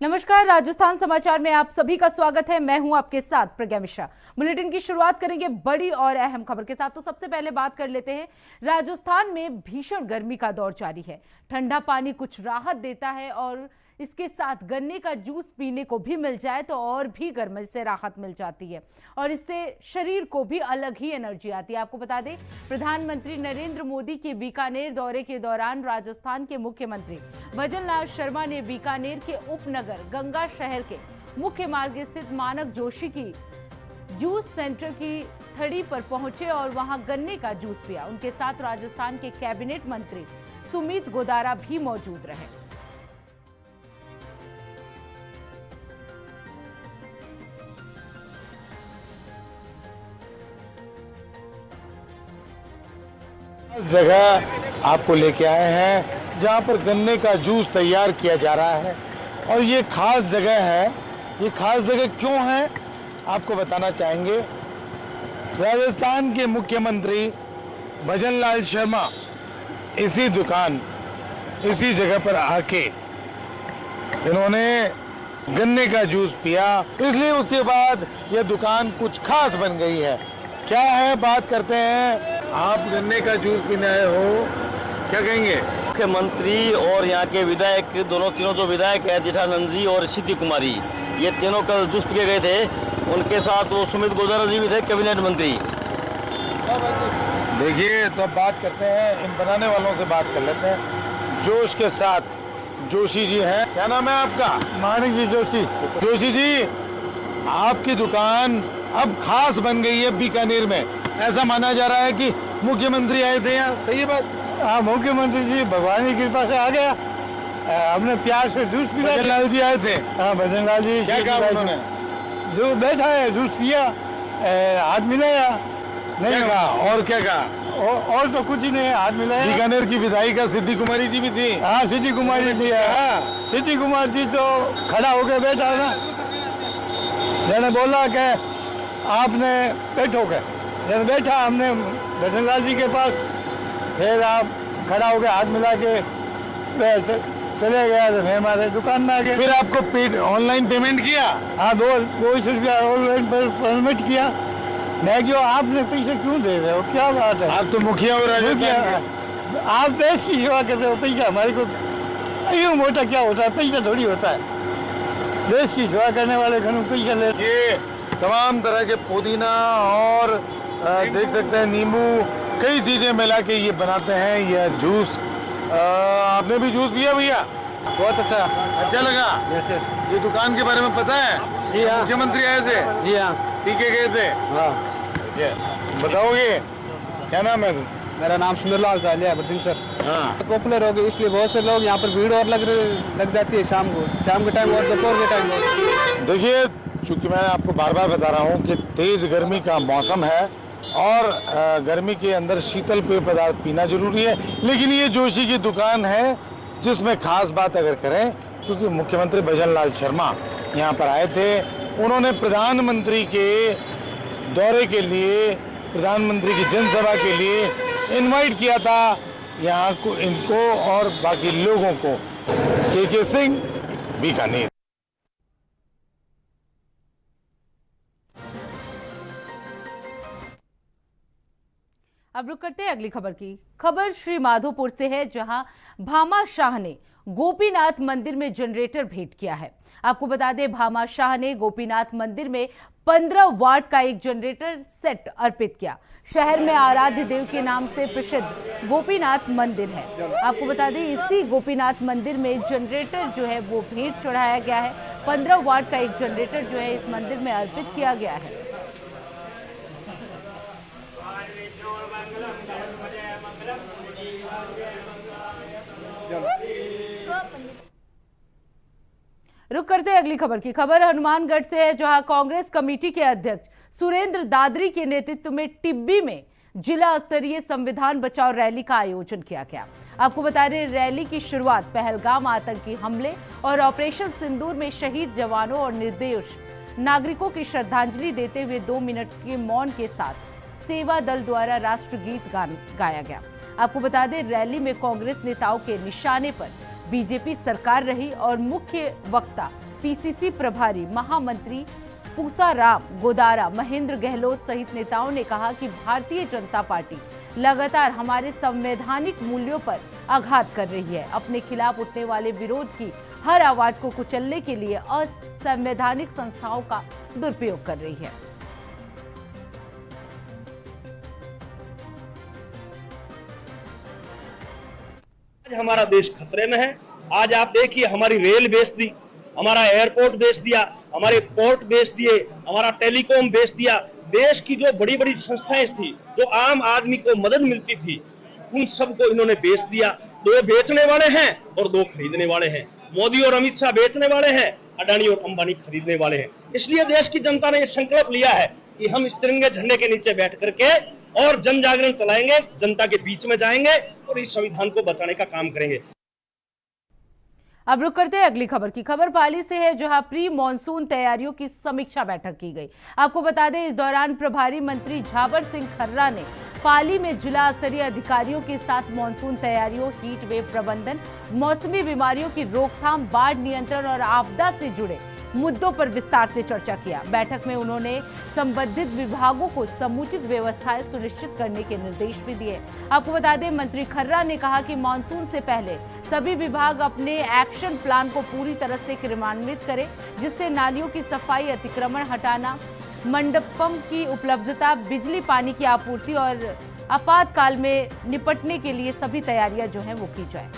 नमस्कार, राजस्थान समाचार में आप सभी का स्वागत है। मैं हूं आपके साथ प्रज्ञा मिश्रा। बुलेटिन की शुरुआत करेंगे बड़ी और अहम खबर के साथ। तो सबसे पहले बात कर लेते हैं, राजस्थान में भीषण गर्मी का दौर जारी है। ठंडा पानी कुछ राहत देता है और इसके साथ गन्ने का जूस पीने को भी मिल जाए तो और भी गर्मी से राहत मिल जाती है और इससे शरीर को भी अलग ही एनर्जी आती है। आपको बता दें, प्रधानमंत्री नरेंद्र मोदी के बीकानेर दौरे के दौरान राजस्थान के मुख्यमंत्री भजन लाल शर्मा ने बीकानेर के उपनगर गंगा शहर के मुख्य मार्ग स्थित मानक जोशी की जूस सेंटर की थड़ी पर पहुंचे और वहां गन्ने का जूस पिया। उनके साथ राजस्थान के कैबिनेट मंत्री सुमित गोदारा भी मौजूद रहे। जगह आपको लेके आए हैं जहां पर गन्ने का जूस तैयार किया जा रहा है और ये खास जगह है। ये खास जगह क्यों है आपको बताना चाहेंगे। राजस्थान के मुख्यमंत्री भजन लाल शर्मा इसी दुकान इसी जगह पर आके इन्होंने गन्ने का जूस पिया, इसलिए उसके बाद यह दुकान कुछ खास बन गई है। क्या है, बात करते हैं। आप गन्ने का जूस पीने आए हो, क्या कहेंगे? मुख्यमंत्री और यहाँ के विधायक तीनों जो विधायक हैं, जेठानंद जी और सिद्धि कुमारी, ये तीनों कल जूस पी के गए थे। उनके साथ वो सुमित गोदारा जी भी थे, कैबिनेट मंत्री। देखिए, तो अब बात करते हैं, इन बनाने वालों से बात कर लेते हैं। जोश के साथ जोशी जी हैं। क्या नाम है आपका? मानिक जी जोशी। जोशी जी, आपकी दुकान अब खास बन गई है बीकानेर में। ऐसा माना जा रहा है कि मुख्यमंत्री आए थे यहाँ, सही है बात? हाँ, मुख्यमंत्री जी भगवान की कृपा से आ गया। हमने प्यार से जूस पिया। भजन लाल जी आए थे। हाँ, भजन लाल जी। क्या कहा उन्होंने? जो बैठा है जूस पिया, हाथ मिलाया। नहीं कहा, और क्या कहा? और तो कुछ ही नहीं है, हाथ मिलाया। बीकानेर की विधायिका सिद्धि कुमारी जी भी थी। हाँ, सिद्धि कुमारी जी है। सिद्धि कुमार जी तो खड़ा होकर बैठा ना, मैंने बोला कि आपने बैठोगे। जब बैठा हमने भजन लाल जी के पास, फिर आप खड़ा हो गए, हाथ मिला के चले गया। तो मैं हमारे दुकान में आ गए। फिर आपको ऑनलाइन पेमेंट किया? हाँ, 200 रुपया ऑनलाइन पेमेंट किया। मैं क्यों, आपने पैसे क्यों दे रहे हो, क्या बात है? आप तो मुखिया हो राजस्थान। आप देश की सेवा करते हो, पैसा हमारे को यूँ मोटा क्या होता है, पैसा थोड़ी होता है। देश की सेवा करने वाले खनू पैसा ले। ये तमाम तरह के पुदीना और देख सकते हैं नींबू, कई चीजें मिला के ये बनाते हैं यह जूस। आपने भी जूस पिया भैया? बहुत अच्छा लगा। जैसे ये दुकान के बारे में पता है? जी हाँ। मुख्यमंत्री आए थे? जी हाँ। पी के गए थे? हाँ। ये बताओगे क्या नाम है? मेरा नाम सुंदरलाल चालिया है सिंह सर। हाँ, पॉपुलर हो गई इसलिए बहुत से लोग यहाँ पर भीड़ और लग जाती है शाम के टाइम और दोपहर के टाइम। देखिए, चूंकि मैं आपको बार बार बता रहा हूँ कि तेज गर्मी का मौसम है और गर्मी के अंदर शीतल पेय पदार्थ पीना जरूरी है। लेकिन ये जोशी की दुकान है जिसमें खास बात अगर करें, क्योंकि मुख्यमंत्री भजन लाल शर्मा यहाँ पर आए थे। उन्होंने प्रधानमंत्री के दौरे के लिए, प्रधानमंत्री की जनसभा के लिए इनवाइट किया था यहाँ को, इनको और बाकी लोगों को। के सिंह, बीकानेर। अब रुक करते हैं अगली खबर की। खबर श्री माधोपुर से है, जहां भामा शाह ने गोपीनाथ मंदिर में जनरेटर भेंट किया है। आपको बता दें, भामा शाह ने गोपीनाथ मंदिर में 15 वाट का एक जनरेटर सेट अर्पित किया। शहर में आराध्य देव के नाम से प्रसिद्ध गोपीनाथ मंदिर है। आपको बता दें, इसी गोपीनाथ मंदिर में जनरेटर जो है वो भेंट चढ़ाया गया है। 15 वाट का एक जनरेटर जो है इस मंदिर में अर्पित किया गया है। रुक करते हैं अगली खबर की। खबर हनुमानगढ़ से है, जहां कांग्रेस कमेटी के अध्यक्ष सुरेंद्र दादरी के नेतृत्व में टिब्बी में जिला स्तरीय संविधान बचाओ रैली का आयोजन किया गया। आपको बता दें, रैली की शुरुआत पहलगाम आतंकी हमले और ऑपरेशन सिंदूर में शहीद जवानों और निर्दोष नागरिकों की श्रद्धांजलि देते हुए 2 मिनट के मौन के साथ सेवा दल द्वारा राष्ट्रगीत गाया गया। आपको बता दें, रैली में कांग्रेस नेताओं के निशाने पर बीजेपी सरकार रही और मुख्य वक्ता पीसीसी प्रभारी महामंत्री पूसाराम गोदारा, महेंद्र गहलोत सहित नेताओं ने कहा कि भारतीय जनता पार्टी लगातार हमारे संवैधानिक मूल्यों पर आघात कर रही है। अपने खिलाफ उठने वाले विरोध की हर आवाज को कुचलने के लिए असंवैधानिक संस्थाओं का दुरुपयोग कर रही है। आज हमारा देश खतरे में है। आज आप देखिए, हमारी रेल बेच दी, हमारा एयरपोर्ट बेच दिया, हमारे पोर्ट बेच दिए, हमारा टेलीकॉम बेच दिया। देश की जो बड़ी बड़ी संस्थाएं थी, जो आम आदमी को मदद मिलती थी, उन सबको इन्होंने बेच दिया। दो बेचने वाले हैं और दो खरीदने वाले हैं। मोदी और अमित शाह बेचने वाले हैं, अडानी और अंबानी खरीदने वाले हैं। इसलिए देश की जनता ने यह संकल्प लिया है कि हम इस तिरंगे झंडे के नीचे बैठ करके और जन जागरण चलाएंगे, जनता के बीच में जाएंगे और इस संविधान को बचाने का काम करेंगे। अब रुक करते हैं अगली खबर की। खबर पाली से है, जहां प्री मॉनसून तैयारियों की समीक्षा बैठक की गई। आपको बता दें, इस दौरान प्रभारी मंत्री झाबर सिंह खर्रा ने पाली में जिला स्तरीय अधिकारियों के साथ मॉनसून तैयारियों, हीट वेव प्रबंधन, मौसमी बीमारियों की रोकथाम, बाढ़ नियंत्रण और आपदा से जुड़े मुद्दों पर विस्तार से चर्चा किया। बैठक में उन्होंने संबंधित विभागों को समुचित व्यवस्थाएं सुनिश्चित करने के निर्देश भी दिए। आपको बता दें, मंत्री खर्रा ने कहा कि मानसून से पहले सभी विभाग अपने एक्शन प्लान को पूरी तरह से क्रियान्वित करें, जिससे नालियों की सफाई, अतिक्रमण हटाना, मंडपम की उपलब्धता, बिजली पानी की आपूर्ति और आपातकाल में निपटने के लिए सभी तैयारियां जो हैं वो की जाए।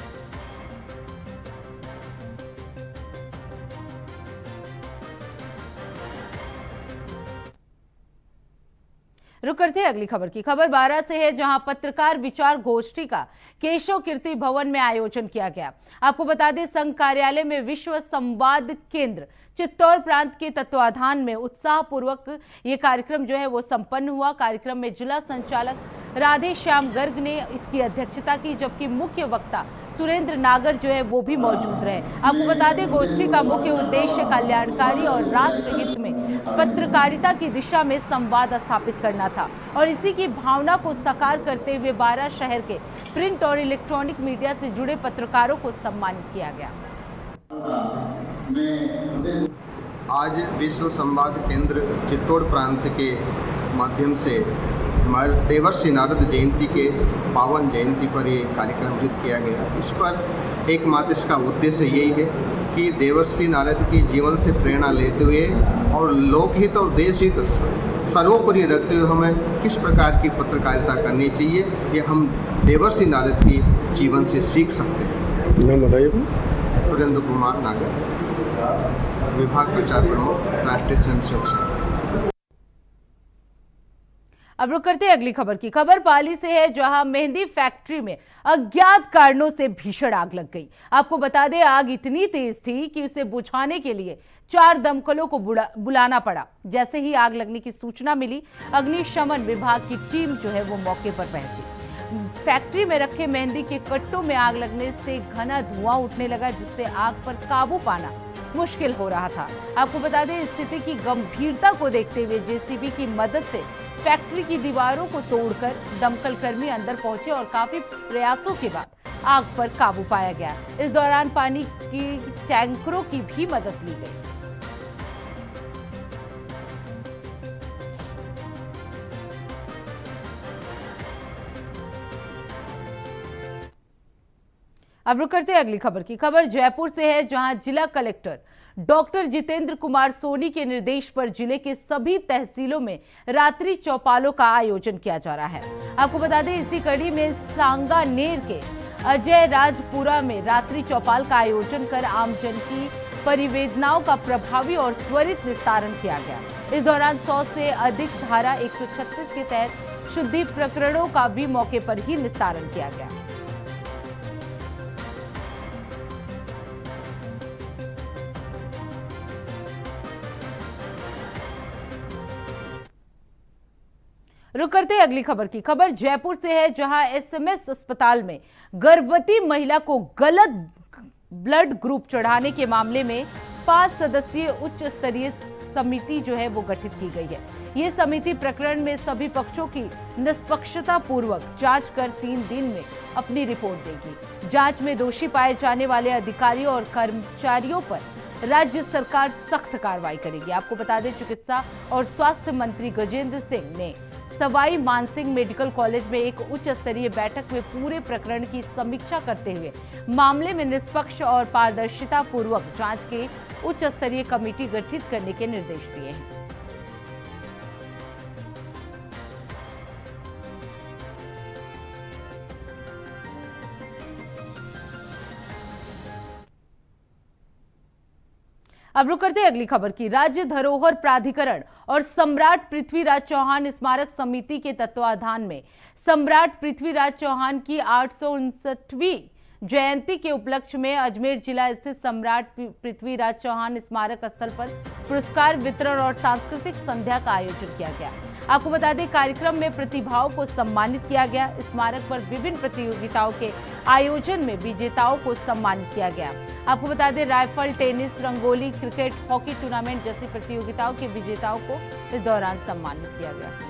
रुक करते हैं अगली खबर की। खबर 12 से है, जहां पत्रकार विचार गोष्ठी का केशव कीर्ति भवन में आयोजन किया गया। आपको बता दें, संघ कार्यालय में विश्व संवाद केंद्र चित्तौड़ प्रांत के तत्वाधान में उत्साहपूर्वक ये कार्यक्रम जो है वो संपन्न हुआ। कार्यक्रम में जिला संचालक राधे श्याम गर्ग ने इसकी अध्यक्षता की, जबकि मुख्य वक्ता सुरेंद्र नागर जो है वो भी मौजूद रहे। आपको बता दें, गोष्ठी का मुख्य उद्देश्य कल्याणकारी और राष्ट्रहित में पत्रकारिता की दिशा में संवाद स्थापित करना था और इसी की भावना को साकार करते हुए 12 शहर के प्रिंट और इलेक्ट्रॉनिक मीडिया से जुड़े पत्रकारों को सम्मानित किया गया। आज विश्व संवाद केंद्र चित्तौड़ प्रांत के माध्यम से देवर्षि नारद जयंती के पावन जयंती पर ये कार्यक्रम आयोजित किया गया। इस पर एकमात्र इसका उद्देश्य यही है कि देवर्षि नारद के जीवन से प्रेरणा लेते हुए और लोकहित और देशहित सर्वोपरि रखते हुए हमें किस प्रकार की पत्रकारिता करनी चाहिए, ये हम देवर्षि नारद के जीवन से सीख सकते हैं। नाम बताइए। सुरेंद्र कुमार नागर, विभाग प्रचार प्रमुख, राष्ट्रीय स्वयंसेवक संघ। अब रुक करते हैं अगली खबर की। खबर पाली से है, जहां मेहंदी फैक्ट्री में अज्ञात कारणों से भीषण आग लग गई। आपको बता दें, आग इतनी तेज थी कि उसे बुझाने के लिए 4 दमकलों को बुलाना पड़ा। जैसे ही आग लगने की सूचना मिली, अग्निशमन विभाग की टीम जो है वो मौके पर पहुंची। फैक्ट्री में रखे मेहंदी के कट्टों में आग लगने से घना धुआं उठने लगा, जिससे आग पर काबू पाना मुश्किल हो रहा था। आपको बता दें, स्थिति की गंभीरता को देखते हुए जेसीबी की मदद से फैक्ट्री की दीवारों को तोड़कर दमकल कर्मी अंदर पहुंचे और काफी प्रयासों के बाद आग पर काबू पाया गया। इस दौरान पानी की टैंकरों की भी मदद ली गई। अब रुक करते हैं अगली खबर की। खबर जयपुर से है, जहां जिला कलेक्टर डॉक्टर जितेंद्र कुमार सोनी के निर्देश पर जिले के सभी तहसीलों में रात्रि चौपालों का आयोजन किया जा रहा है। आपको बता दें, इसी कड़ी में सांगानेर के अजय राजपुरा में रात्रि चौपाल का आयोजन कर आमजन की परिवेदनाओं का प्रभावी और त्वरित निस्तारण किया गया। इस दौरान 100 से अधिक धारा 136 के तहत शुद्धि प्रकरणों का भी मौके पर ही निस्तारण किया गया। रुक करते हैं अगली खबर की। खबर जयपुर से है, जहां एसएमएस अस्पताल में गर्भवती महिला को गलत ब्लड ग्रुप चढ़ाने के मामले में 5 सदस्यीय उच्च स्तरीय समिति जो है वो गठित की गई है। ये समिति प्रकरण में सभी पक्षों की निष्पक्षता पूर्वक जांच कर 3 दिन में अपनी रिपोर्ट देगी। जांच में दोषी पाए जाने वाले अधिकारियों और कर्मचारियों पर राज्य सरकार सख्त कार्रवाई करेगी। आपको बता दें, चिकित्सा और स्वास्थ्य मंत्री गजेंद्र सिंह ने सवाई मानसिंह मेडिकल कॉलेज में एक उच्च स्तरीय बैठक में पूरे प्रकरण की समीक्षा करते हुए मामले में निष्पक्ष और पारदर्शिता पूर्वक जांच के उच्च स्तरीय कमेटी गठित करने के निर्देश दिए हैं। अब रुक करते हैं अगली खबर की। राज्य धरोहर प्राधिकरण और सम्राट पृथ्वीराज चौहान स्मारक समिति के तत्वाधान में सम्राट पृथ्वीराज चौहान की 859वीं जयंती के उपलक्ष्य में अजमेर जिला स्थित सम्राट पृथ्वीराज चौहान स्मारक स्थल पर पुरस्कार वितरण और सांस्कृतिक संध्या का आयोजन किया गया। आपको बता दें, कार्यक्रम में प्रतिभाओं को सम्मानित किया गया। स्मारक पर विभिन्न प्रतियोगिताओं के आयोजन में विजेताओं को सम्मानित किया गया। आपको बता दें, rifle, tennis, rangoli, cricket, hockey tournament जैसी प्रतियोगिताओं के विजेताओं को इस दौरान सम्मानित किया गया।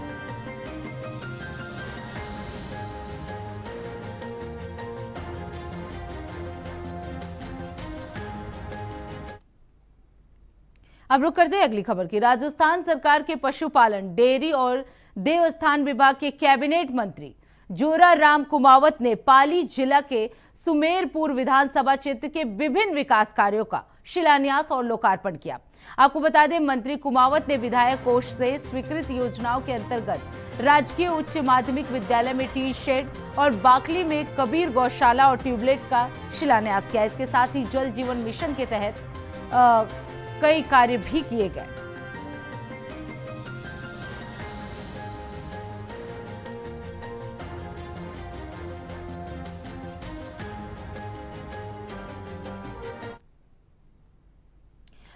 अब रुक करते हैं अगली खबर की। राजस्थान सरकार के पशुपालन, डेयरी और देवस्थान विभाग के कैबिनेट मंत्री जोराराम कुमावत ने पाली जिला के सुमेरपुर विधानसभा क्षेत्र के विभिन्न विकास कार्यों का शिलान्यास और लोकार्पण किया। आपको बता दें, मंत्री कुमावत ने विधायक कोष से स्वीकृत योजनाओं के अंतर्गत राजकीय उच्च माध्यमिक विद्यालय में टी शेड और बाकली में कबीर गौशाला और ट्यूबलाइट का शिलान्यास किया। इसके साथ ही जल जीवन मिशन के तहत कई कार्य भी किए गए।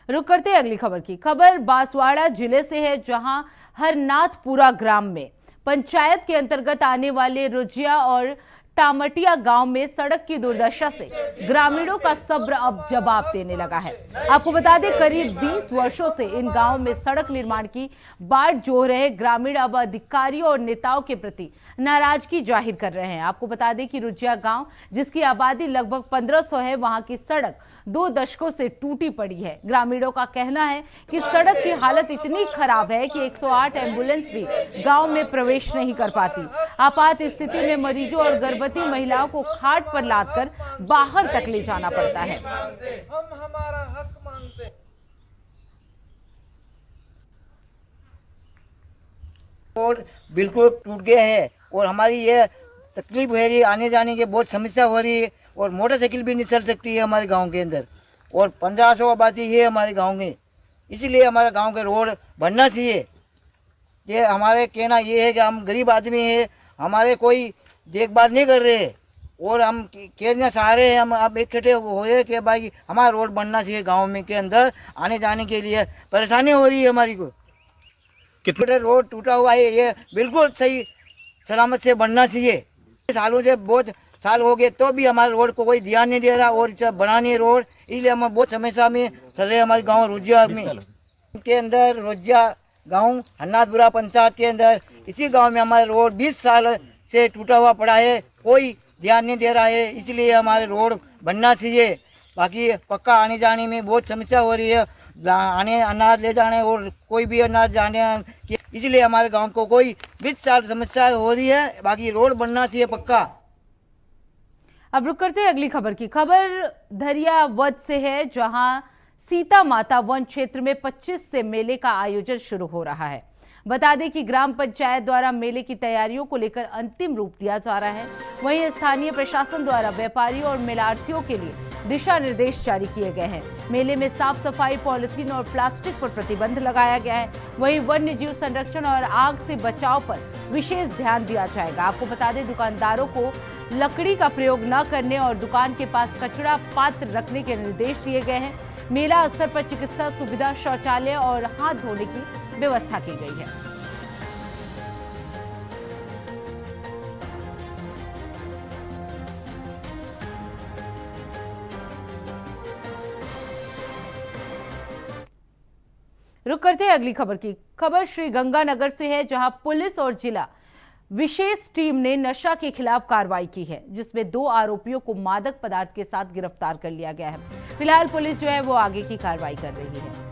रुक करते हैं अगली खबर की। खबर बांसवाड़ा जिले से है, जहां हरनाथपुरा ग्राम में पंचायत के अंतर्गत आने वाले रुजिया और टामटिया गांव में सड़क की दुर्दशा से ग्रामीणों का सब्र अब जवाब देने लगा है। आपको बता दें, करीब 20 वर्षों से इन गांवों में सड़क निर्माण की बाट जोह रहे ग्रामीण अब अधिकारियों और नेताओं के प्रति नाराजगी जाहिर कर रहे हैं। आपको बता दें कि रुजिया गांव, जिसकी आबादी लगभग 1500 है, वहां की सड़क 2 दशकों से टूटी पड़ी है। ग्रामीणों का कहना है कि सड़क की हालत इतनी खराब है कि 108 एम्बुलेंस भी गांव में प्रवेश नहीं कर पाती। आपात स्थिति में मरीजों और गर्भवती महिलाओं को खाट पर लादकर बाहर तक ले जाना पड़ता है। हम हमारा हक मांगते। रोड बिल्कुल टूट गए हैं और हमारी ये तकलीफ हो रही है, आने जाने की बहुत समस्या हो रही है और मोटरसाइकिल भी नहीं चल सकती है हमारे गांव के अंदर। और 1500 आबादी है हमारे गांव में, इसीलिए हमारे गांव के रोड बनना चाहिए। ये हमारे कहना ये है कि हम गरीब आदमी हैं, हमारे कोई देखभाल नहीं कर रहे और हम कहना चाह रहे हैं, हम अब इकट्ठे हुए कि भाई हमारा रोड बनना चाहिए। गाँव में के अंदर आने जाने के लिए परेशानी हो रही है हमारी को। कितने रोड टूटा हुआ है, ये बिल्कुल सही सलामत से बनना चाहिए। सालों से बहुत साल हो गए तो भी हमारे रोड को कोई ध्यान नहीं दे रहा और बनानी रोड, इसलिए हम बहुत समस्या में चल रहे। हमारे गांव रुजिया में के अंदर, रुजिया गांव हरनाथपुरा पंचायत के अंदर, इसी गांव में हमारे रोड 20 साल से टूटा हुआ पड़ा है, कोई ध्यान नहीं दे रहा है। इसलिए हमारे रोड बनना चाहिए। बाकी पक्का आने जाने में बहुत समस्या हो रही है, आने अनाज ले जाने और कोई भी अनाज जाने, इसलिए हमारे गांव को कोई 20 साल समस्या हो रही है। बाकी रोड बनना चाहिए पक्का। अब रुक करते हैं अगली खबर की। खबर धरियावद से है, जहां सीता माता वन क्षेत्र में 25 से मेले का आयोजन शुरू हो रहा है। बता दें कि ग्राम पंचायत द्वारा मेले की तैयारियों को लेकर अंतिम रूप दिया जा रहा है। वहीं स्थानीय प्रशासन द्वारा व्यापारियों और मेलार्थियों के लिए दिशा निर्देश जारी किए गए हैं। मेले में साफ सफाई, पॉलिथीन और प्लास्टिक पर प्रतिबंध लगाया गया है। वहीं वन्य जीव संरक्षण और आग से बचाव पर विशेष ध्यान दिया जाएगा। आपको बता दें, दुकानदारों को लकड़ी का प्रयोग न करने और दुकान के पास कचरा पात्र रखने के निर्देश दिए गए हैं। मेला स्तर पर चिकित्सा सुविधा, शौचालय और हाथ धोने की व्यवस्था की गई है। रुक करते हैं अगली खबर की। खबर श्री गंगानगर से है, जहां पुलिस और जिला विशेष टीम ने नशा के खिलाफ कार्रवाई की है, जिसमें 2 आरोपियों को मादक पदार्थ के साथ गिरफ्तार कर लिया गया है। फिलहाल पुलिस जो है वो आगे की कार्रवाई कर रही है।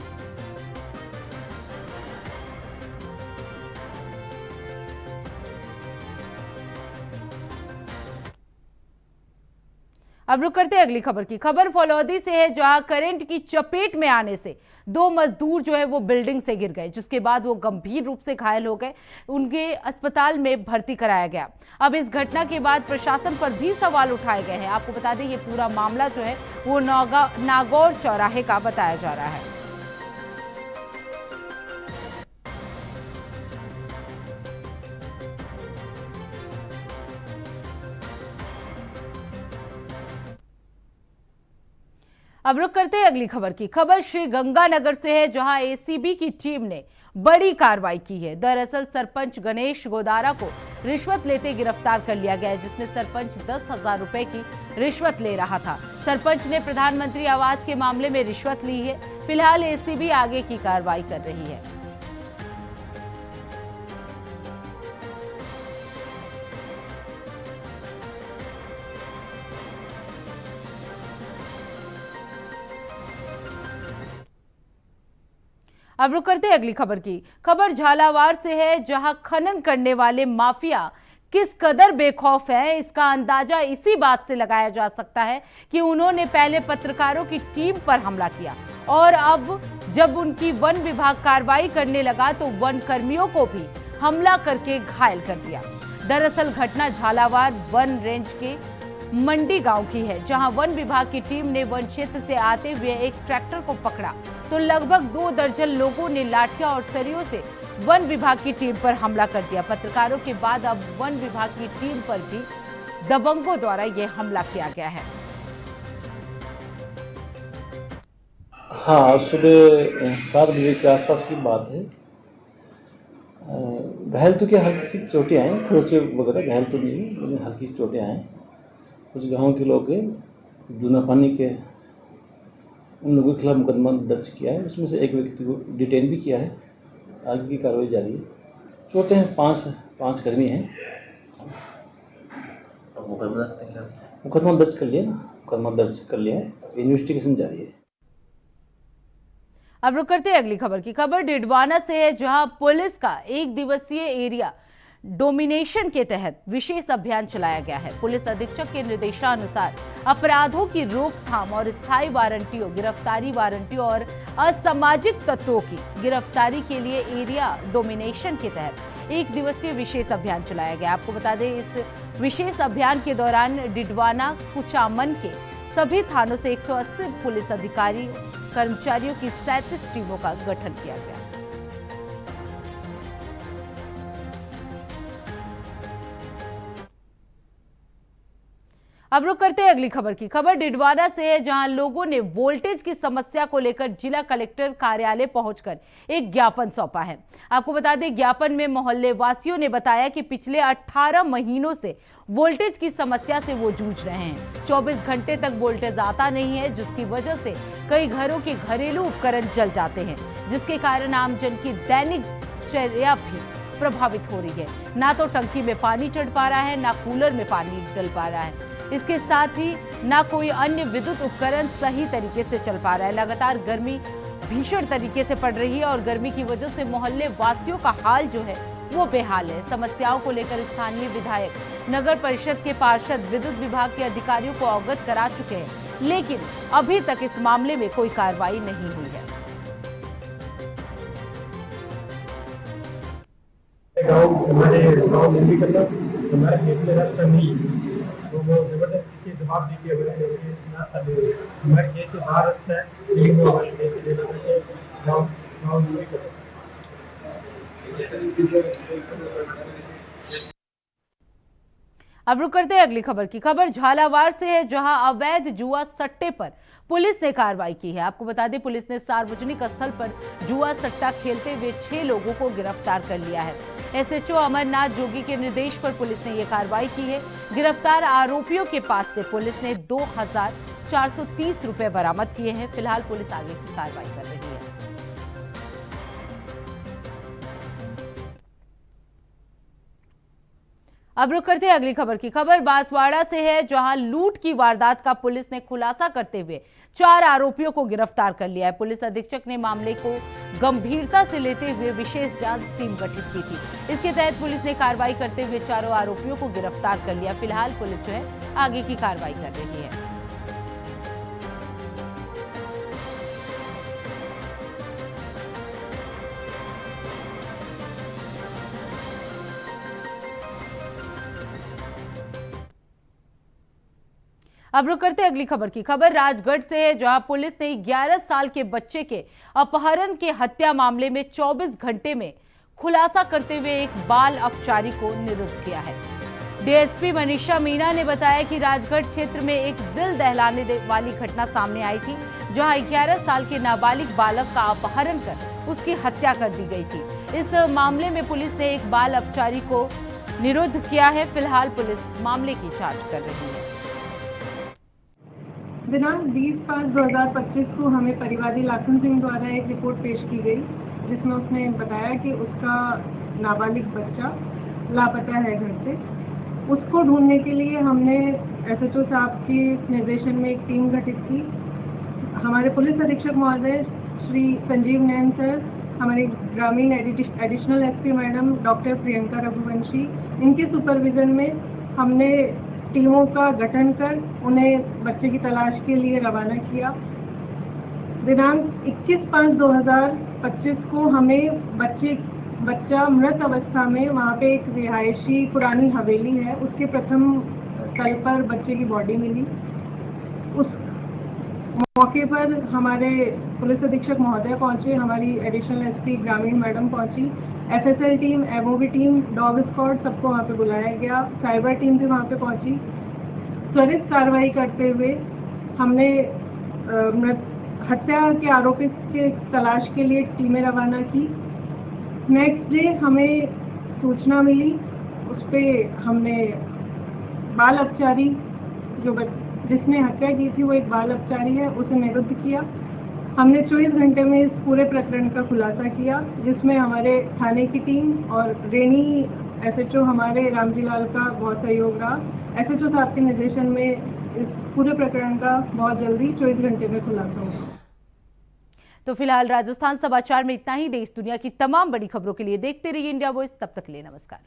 अब रुक करते हैं अगली खबर की। खबर फलौदी से है, जहां करंट की चपेट में आने से 2 मजदूर जो है वो बिल्डिंग से गिर गए, जिसके बाद वो गंभीर रूप से घायल हो गए। उनके अस्पताल में भर्ती कराया गया। अब इस घटना के बाद प्रशासन पर भी सवाल उठाए गए हैं। आपको बता दें, ये पूरा मामला जो है वो नागौर चौराहे का बताया जा रहा है। अब रुक करते हैं अगली खबर की। खबर श्री गंगानगर से है, जहां एसीबी की टीम ने बड़ी कार्रवाई की है। दरअसल सरपंच गणेश गोदारा को रिश्वत लेते गिरफ्तार कर लिया गया है, जिसमें सरपंच 10,000 रुपए की रिश्वत ले रहा था। सरपंच ने प्रधानमंत्री आवास के मामले में रिश्वत ली है। फिलहाल एसीबी आगे की कार्रवाई कर रही है। अब रुक करते हैं अगली खबर की। खबर झालावाड़ से है, जहां खनन करने वाले माफिया किस कदर बेखौफ है, इसका अंदाजा इसी बात से लगाया जा सकता है कि उन्होंने पहले पत्रकारों की टीम पर हमला किया और अब जब उनकी वन विभाग कार्रवाई करने लगा तो वन कर्मियों को भी हमला करके घायल कर दिया। दरअसल घटना झालावाड़ वन रेंज के मंडी गांव की है, जहां वन विभाग की टीम ने वन क्षेत्र से आते हुए एक ट्रैक्टर को पकड़ा तो लगभग 2 दर्जन लोगों ने लाठियां और सरियों से वन विभाग की टीम पर हमला कर दिया। पत्रकारों के बाद अब वन विभाग की टीम पर भी दबंगों द्वारा यह हमला किया गया है। हाँ, सुबह 7 बजे के आसपास की बात है। घायल तो क्या हल्की सी चोटें आई, खरोचे वगैरह घायल तो नहीं, लेकिन हल्की चोटें आई। कुछ गांव के लोग दूना पानी के उन लोगों के खिलाफ मुकदमा दर्ज किया है। उसमें से एक व्यक्ति को डिटेन भी किया है। आगे की कार्रवाई जारी है। चोटें हैं, 5 कर्मी हैं। मुकदमा दर्ज कर लिया ना, मुकदमा दर्ज कर लिया है, इन्वेस्टिगेशन जारी है। अब रुक करते हैं अगली खबर की। खबर डिडवाना से है, जहां पुलिस का 1 दिवसीय एरिया डोमिनेशन के तहत विशेष अभियान चलाया गया है। पुलिस अधीक्षक के निर्देशानुसार अपराधों की रोकथाम और स्थायी वारंटियों, गिरफ्तारी वारंटियों और असामाजिक तत्वों की गिरफ्तारी के लिए एरिया डोमिनेशन के तहत 1 दिवसीय विशेष अभियान चलाया गया। आपको बता दें, इस विशेष अभियान के दौरान डिडवाना कुचामन के सभी थानों से 180 पुलिस अधिकारी कर्मचारियों की 37 टीमों का गठन किया गया। अब रुक करते हैं अगली खबर की। खबर डिडवाना से है, जहां लोगों ने वोल्टेज की समस्या को लेकर जिला कलेक्टर कार्यालय पहुंचकर एक ज्ञापन सौंपा है। आपको बता दें, ज्ञापन में मोहल्ले वासियों ने बताया कि पिछले 18 महीनों से वोल्टेज की समस्या से वो जूझ रहे हैं। 24 घंटे तक वोल्टेज आता नहीं है, जिसकी वजह से कई घरों के घरेलू उपकरण जल जाते हैं, जिसके कारण आमजन की दैनिक चर्या भी प्रभावित हो रही है। ना तो टंकी में पानी चढ़ पा रहा है, ना कूलर में पानी डल पा रहा है। इसके साथ ही ना कोई अन्य विद्युत उपकरण सही तरीके से चल पा रहा है। लगातार गर्मी भीषण तरीके से पड़ रही है और गर्मी की वजह से मोहल्ले वासियों का हाल जो है वो बेहाल है। समस्याओं को लेकर स्थानीय विधायक, नगर परिषद के पार्षद, विद्युत विभाग के अधिकारियों को अवगत करा चुके हैं, लेकिन अभी तक इस मामले में कोई कार्रवाई नहीं हुई है। हमारे गाँव में भी करना हमारे खेत में रास्ता नहीं, तो वो जबरदस्ती से दबाव देके रास्ता दे रहे हैं। हमारे खेत से बाहर रास्ता है, लेकिन वो हमारे खेत से लेना चाहिए। गाँव में भी करना। अब रुक करते हैं अगली खबर की। खबर झालावाड़ से है, जहां अवैध जुआ सट्टे पर पुलिस ने कार्रवाई की है। आपको बता दें, पुलिस ने सार्वजनिक स्थल पर जुआ सट्टा खेलते हुए 6 लोगों को गिरफ्तार कर लिया है। एसएचओ अमरनाथ जोगी के निर्देश पर पुलिस ने यह कार्रवाई की है। गिरफ्तार आरोपियों के पास से पुलिस ने 2,430 रुपए बरामद किए हैं। फिलहाल पुलिस आगे की कार्रवाई कर रही है। अब रुक करते हैं अगली खबर की। खबर बांसवाड़ा से है, जहां लूट की वारदात का पुलिस ने खुलासा करते हुए 4 आरोपियों को गिरफ्तार कर लिया है। पुलिस अधीक्षक ने मामले को गंभीरता से लेते हुए विशेष जांच टीम गठित की थी। इसके तहत पुलिस ने कार्रवाई करते हुए चारों आरोपियों को गिरफ्तार कर लिया। फिलहाल पुलिस जो है आगे की कार्रवाई कर रही है। अब रुक करते अगली खबर की। खबर राजगढ़ से है, जहां पुलिस ने 11 साल के बच्चे के अपहरण के हत्या मामले में 24 घंटे में खुलासा करते हुए एक बाल अपचारी को निरुद्ध किया है। डीएसपी मनीषा मीना ने बताया कि राजगढ़ क्षेत्र में एक दिल दहलाने वाली घटना सामने आई थी, जहां 11 साल के नाबालिग बालक का अपहरण कर उसकी हत्या कर दी गई थी। इस मामले में पुलिस ने एक बाल अपचारी को निरुद्ध किया है। फिलहाल पुलिस मामले की जांच कर रही है। दिनांक 20/5/2025 को हमें परिवादी लाखन सिंह द्वारा एक रिपोर्ट पेश की गई, जिसमें उसने बताया कि उसका नाबालिग बच्चा लापता है घर से। उसको ढूंढने के लिए हमने एसएचओ साहब के निर्देशन में एक टीम गठित की। हमारे पुलिस अधीक्षक महोदय श्री संजीव नैन सर, हमारे ग्रामीण additional SP madam doctor Priyanka Raghuvanshi, इनके सुपरविजन में हमने टीमों का गठन कर उन्हें बच्चे की तलाश के लिए रवाना किया। दिनांक 21/5/2025 को हमें बच्चा मृत अवस्था में वहाँ पे एक रिहायशी पुरानी हवेली है, उसके प्रथम तल पर बच्चे की बॉडी मिली। उस मौके पर हमारे पुलिस अधीक्षक महोदय पहुंचे, हमारी एडिशनल एसपी ग्रामीण मैडम पहुंची, FSL team, MOB team, dog squad, सबको वहाँ पे बुलाया गया। साइबर टीम भी वहाँ पे पहुंची। त्वरित कार्रवाई करते हुए हमने हत्या के आरोपी के तलाश के लिए टीमें रवाना की। नेक्स्ट डे हमें सूचना मिली, उस पर हमने बाल अपचारी जिसने हत्या की थी वो एक बाल अपचारी है, उसे निरुद्ध किया। हमने 24 घंटे में इस पूरे प्रकरण का खुलासा किया, जिसमें हमारे थाने की टीम और रेनी एसएचओ हमारे रामजीलाल का बहुत सहयोग रहा। एसएचओ साहब के निर्देशन में इस पूरे प्रकरण का बहुत जल्दी 24 घंटे में खुलासा हुआ। तो फिलहाल राजस्थान समाचार में इतना ही। देश दुनिया की तमाम बड़ी खबरों के लिए देखते रहिए इंडिया वॉइस। तब तक के लिए नमस्कार।